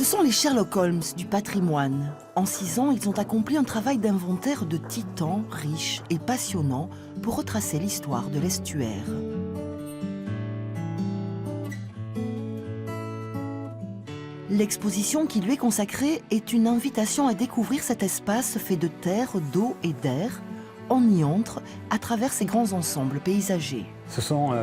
Ce sont les Sherlock Holmes du patrimoine. En 6 ans, ils ont accompli un travail d'inventaire de titans, riche et passionnant, pour retracer l'histoire de l'estuaire. L'exposition qui lui est consacrée est une invitation à découvrir cet espace fait de terre, d'eau et d'air. On y entre à travers ces grands ensembles paysagers. Ce sont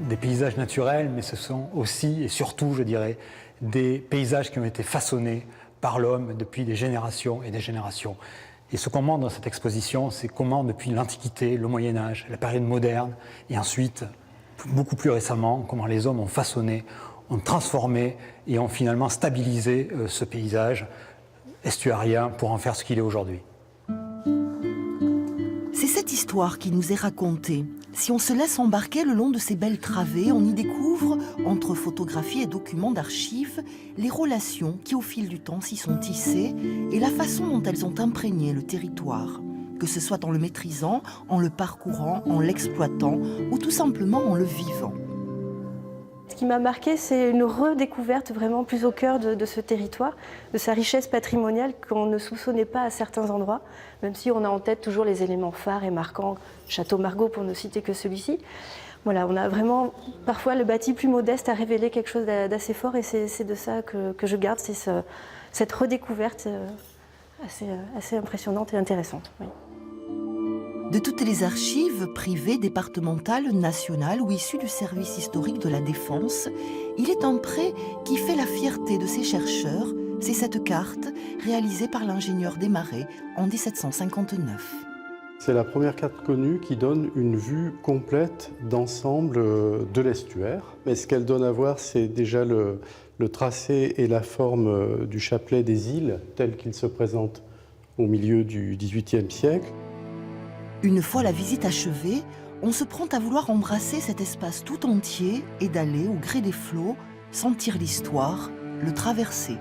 des paysages naturels, mais ce sont aussi et surtout, je dirais, des paysages qui ont été façonnés par l'homme depuis des générations et des générations. Et ce qu'on montre dans cette exposition, c'est comment depuis l'Antiquité, le Moyen-Âge, la période moderne, et ensuite, beaucoup plus récemment, comment les hommes ont façonné, ont transformé et ont finalement stabilisé ce paysage estuarien pour en faire ce qu'il est aujourd'hui. C'est cette histoire qui nous est racontée. Si on se laisse embarquer le long de ces belles travées, on y découvre, entre photographies et documents d'archives, les relations qui au fil du temps s'y sont tissées et la façon dont elles ont imprégné le territoire. Que ce soit en le maîtrisant, en le parcourant, en l'exploitant ou tout simplement en le vivant. Ce qui m'a marqué, c'est une redécouverte vraiment plus au cœur de ce territoire, de sa richesse patrimoniale qu'on ne soupçonnait pas à certains endroits, même si on a en tête toujours les éléments phares et marquants, Château Margaux pour ne citer que celui-ci. Voilà, on a vraiment parfois le bâti plus modeste à révéler quelque chose d'assez fort et c'est de ça que je garde, c'est cette redécouverte assez impressionnante et intéressante. Oui. De toutes les archives privées, départementales, nationales ou issues du service historique de la Défense, il est un prêt qui fait la fierté de ces chercheurs. C'est cette carte réalisée par l'ingénieur Desmarais en 1759. C'est la première carte connue qui donne une vue complète d'ensemble de l'estuaire. Mais ce qu'elle donne à voir, c'est déjà le tracé et la forme du chapelet des îles tel qu'il se présente au milieu du XVIIIe siècle. Une fois la visite achevée, on se prend à vouloir embrasser cet espace tout entier et d'aller, au gré des flots, sentir l'histoire, le traverser.